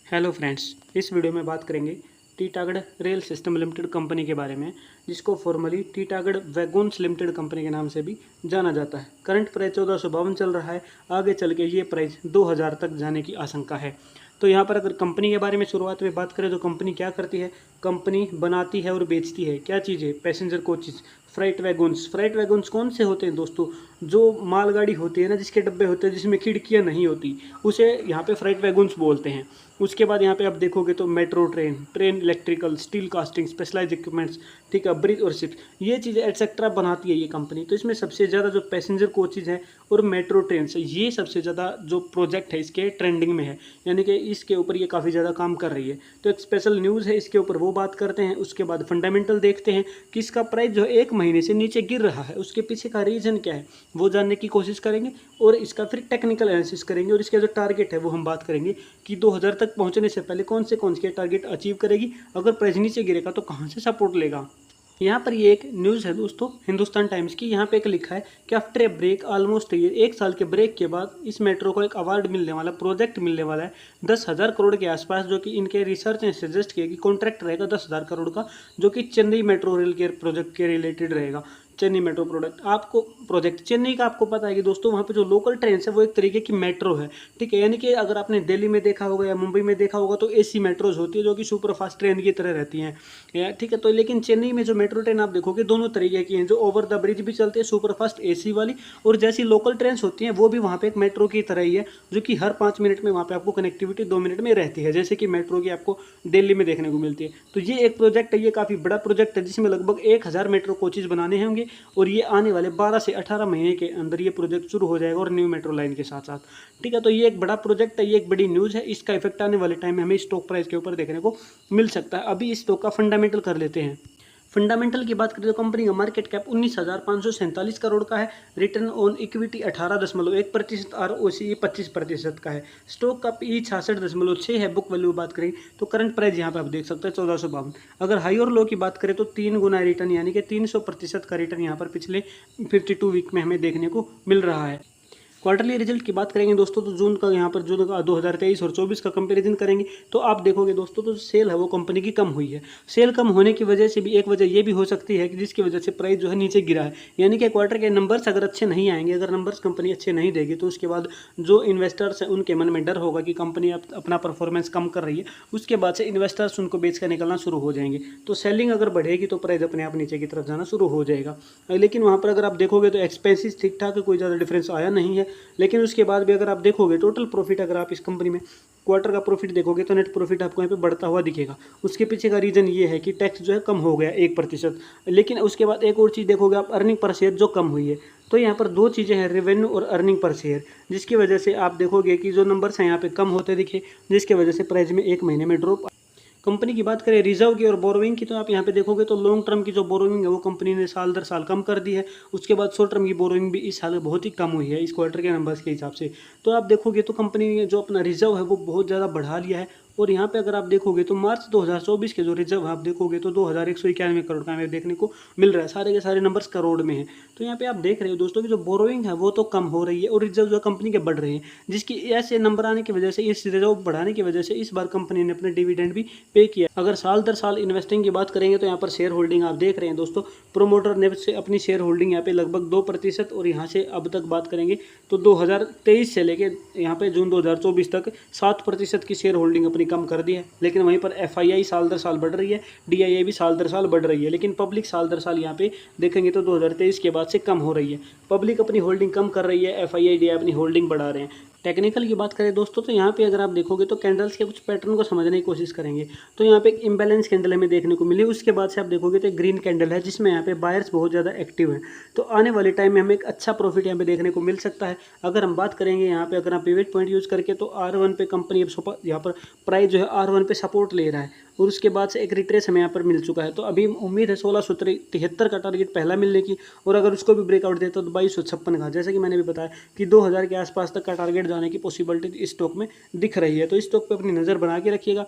Hello friends, इस video में बात करेंगे Titagarh rail system limited company के बारे में, जिसको formally Titagarh wagons limited company के नाम से भी जाना जाता है। करंट प्राइस 1452 चल रहा है। आगे चल के ये प्राइस 2000 तक जाने की आशंका है। तो यहाँ पर अगर कंपनी के बारे में शुरुआत में बात करें तो कंपनी क्या करती है। कंपनी बनाती है और बेचती है क्या चीज़ें, passenger coaches, freight wagons. Freight wagons कौन से होते हैं दोस्तों, जो मालगाड़ी होती है ना, जिसके डब्बे होते हैं जिसमें खिड़कियाँ नहीं होती, उसे यहाँ पे फ्राइट वैगन्स बोलते हैं। उसके बाद यहाँ पे आप देखोगे तो metro train, train electrical, steel casting, specialize equipments, ठीक है, ब्रिज और शिप, ये चीज़ें एटसेट्रा बनाती है ये कंपनी। तो इसमें सबसे ज़्यादा जो पैसेंजर कोचेज हैं और मेट्रो ट्रेन से, ये सबसे ज़्यादा जो प्रोजेक्ट है इसके ट्रेंडिंग में है, यानी कि इसके ऊपर ये काफ़ी ज़्यादा काम कर रही है। तो एक स्पेशल न्यूज़ है इसके ऊपर, वो बात करते हैं। उसके बाद फंडामेंटल देखते हैं कि इसका प्राइस जो 1 महीने से नीचे गिर रहा है, उसके पीछे का रीज़न क्या है, वो जानने की कोशिश करेंगे। और इसका फिर टेक्निकल एनालिसिस करेंगे और इसका जो टारगेट है वो हम बात करेंगे कि 2000 तक पहुंचने से पहले कौन से टारगेट अचीव करेगी, अगर प्राइस नीचे गिरेगा तो कहां से सपोर्ट लेगा। यहाँ पर ये एक न्यूज़ है दोस्तों हिंदुस्तान टाइम्स की। यहाँ पे एक लिखा है कि after a break almost year, 1 साल के ब्रेक के बाद इस मेट्रो को एक अवार्ड मिलने वाला, प्रोजेक्ट मिलने वाला है 10,000 करोड़ के आसपास, जो कि इनके रिसर्च ने सजेस्ट किया कि कॉन्ट्रैक्ट रहेगा 10,000 करोड़ का, जो कि चेन्नई मेट्रो रेल के प्रोजेक्ट के रिलेटेड रहेगा। चेन्नई मेट्रो प्रोडक्ट आपको प्रोजेक्ट चेन्नई का आपको पता है कि दोस्तों वहाँ पे जो लोकल ट्रेन है वो एक तरीके की मेट्रो है, ठीक है। यानी कि अगर आपने दिल्ली में देखा होगा या मुंबई में देखा होगा तो एसी मेट्रोज होती है जो कि सुपर फास्ट ट्रेन की तरह रहती हैं, ठीक है। तो लेकिन चेन्नई में जो मेट्रो ट्रेन आप देखोगे दोनों तरीके की हैं, जो ओवर द ब्रिज भी चलती है सुपर फास्ट एसी वाली, और जैसी लोकल ट्रेन होती हैं वो भी वहाँ पे एक मेट्रो की तरह ही है, जो कि हर 5 मिनट में वहाँ पे आपको कनेक्टिविटी 2 मिनट में रहती है, जैसे कि मेट्रो की आपको दिल्ली में देखने को मिलती है। तो ये एक प्रोजेक्ट है, ये काफ़ी बड़ा प्रोजेक्ट है, जिसमें लगभग 1000 मेट्रो कोचेज बनाने होंगे, और ये आने वाले 12 से 18 महीने के अंदर ये प्रोजेक्ट शुरू हो जाएगा, और न्यू मेट्रो लाइन के साथ साथ, ठीक है। तो ये एक बड़ा प्रोजेक्ट है, ये एक बड़ी न्यूज़ है। इसका इफेक्ट आने वाले टाइम में हमें स्टॉक प्राइस के ऊपर देखने को मिल सकता है। अभी इस स्टॉक का फंडामेंटल कर लेते हैं। फंडामेंटल की बात करें तो कंपनी का मार्केट कैप 19,547 करोड़ का है। रिटर्न ऑन इक्विटी 18.1%, ROCE 25% का है। स्टॉक का PE 66.6 है। बुक वैल्यू बात करें तो करंट प्राइस यहाँ पे आप देख सकते हैं 1452। अगर हाई और लो की बात करें तो 3 गुना रिटर्न, यानी कि 300% का रिटर्न यहाँ पर पिछले 52 वीक में हमें देखने को मिल रहा है। क्वार्टरली रिजल्ट की बात करेंगे दोस्तों तो जून का, यहाँ पर जून का 2023 और 24 का कंपैरिजन करेंगे तो आप देखोगे दोस्तों तो सेल है वो कंपनी की कम हुई है। सेल कम होने की वजह से भी एक वजह ये भी हो सकती है कि जिसकी वजह से प्राइस जो है नीचे गिरा है। यानी कि क्वार्टर के नंबर्स अगर अच्छे नहीं आएंगे, अगर नंबर्स कंपनी अच्छे नहीं देगी, तो उसके बाद जो इन्वेस्टर्स हैं उनके मन में डर होगा कि कंपनी अपना परफॉर्मेंस कम कर रही है, उसके बाद से इन्वेस्टर्स उनको बेच कर निकलना शुरू हो जाएंगे। तो सेलिंग अगर बढ़ेगी तो प्राइस अपने आप नीचे की तरफ जाना शुरू हो जाएगा। लेकिन वहाँ पर अगर आप देखोगे तो एक्सपेंसिस ठीक ठाक है, कोई ज़्यादा डिफरेंस आया नहीं है। लेकिन उसके बाद भी अगर आप देखोगे टोटल प्रॉफिट, अगर आप इस कंपनी में क्वार्टर का प्रॉफिट देखोगे तो नेट प्रॉफिट आपको यहाँ पे बढ़ता हुआ दिखेगा। उसके पीछे का रीज़न ये है कि टैक्स जो है कम हो गया 1%। लेकिन उसके बाद एक और चीज़ देखोगे आप, अर्निंग पर शेयर जो कम हुई है। तो यहाँ पर दो चीज़ें हैं, रेवेन्यू और अर्निंग पर शेयर, जिसकी वजह से आप देखोगे कि जो नंबर्स हैं यहाँ पे कम होते दिखे, जिसकी वजह से प्राइस में 1 महीने में ड्रॉप। कंपनी की बात करें रिजर्व की और बोरोइंग की, तो आप यहाँ पे देखोगे तो लॉन्ग टर्म की जो बोरोइंग है वो कंपनी ने साल दर साल कम कर दी है। उसके बाद शॉर्ट टर्म की बोरोइंग भी इस साल बहुत ही कम हुई है इस क्वार्टर के नंबर्स के हिसाब से। तो आप देखोगे तो कंपनी ने जो अपना रिजर्व है वो बहुत ज़्यादा बढ़ा लिया है। और यहाँ पे अगर आप देखोगे तो मार्च 2024 के जो रिजर्व आप देखोगे तो 2191 करोड़ का हमें देखने को मिल रहा है। सारे के सारे नंबर्स करोड़ में हैं। तो यहाँ पे आप देख रहे हो दोस्तों कि जो बोरोइंग है वो तो कम हो रही है और रिजर्व जो कंपनी के बढ़ रहे हैं, जिसकी ऐसे नंबर आने की वजह से, इस रिजर्व बढ़ाने की वजह से इस बार कंपनी ने अपने डिविडेंड भी पे किया। अगर साल दर साल इन्वेस्टिंग की बात करेंगे तो यहाँ पर शेयर होल्डिंग आप देख रहे हैं दोस्तों, प्रोमोटर ने से अपनी शेयर होल्डिंग यहाँ पे लगभग 2%, और यहाँ से अब तक बात करेंगे तो 2023 से लेके यहाँ पे जून 2024 तक 7% की शेयर होल्डिंग अपनी कम कर दी है। लेकिन वहीं पर FII साल दर साल बढ़ रही है, DII भी साल दर साल बढ़ रही है, लेकिन पब्लिक साल दर साल यहाँ पे देखेंगे तो 2023 के बाद से कम हो रही है। पब्लिक अपनी होल्डिंग कम कर रही है, FII DII अपनी होल्डिंग बढ़ा रहे हैं। टेक्निकल की बात करें दोस्तों तो यहाँ पे अगर आप देखोगे तो कैंडल्स के कुछ पैटर्न को समझने की कोशिश करेंगे तो यहाँ पे एक इम्बैलेंस कैंडल हमें देखने को मिली। उसके बाद से आप देखोगे तो एक ग्रीन कैंडल है जिसमें यहाँ पे बायर्स बहुत ज़्यादा एक्टिव हैं। तो आने वाले टाइम में हमें एक अच्छा प्रॉफिट यहाँ पे देखने को मिल सकता है। अगर हम बात करेंगे यहाँ पे, अगर हम पिवट पॉइंट यूज़ करके, तो R1 पे कंपनी अब यहाँ पर प्राइस जो है R1 पे सपोर्ट ले रहा है, और उसके बाद से एक रिट्रेस हमें यहाँ पर मिल चुका है। तो अभी उम्मीद है 1673 का टारगेट पहला मिलने की, और अगर उसको भी ब्रेकआउट देता तो 2256 का, जैसे कि मैंने भी बताया कि 2000 के आसपास तक का टारगेट जाने की पॉसिबिलिटी इस स्टॉक में दिख रही है। तो इस स्टॉक पे अपनी नज़र बना के रखिएगा।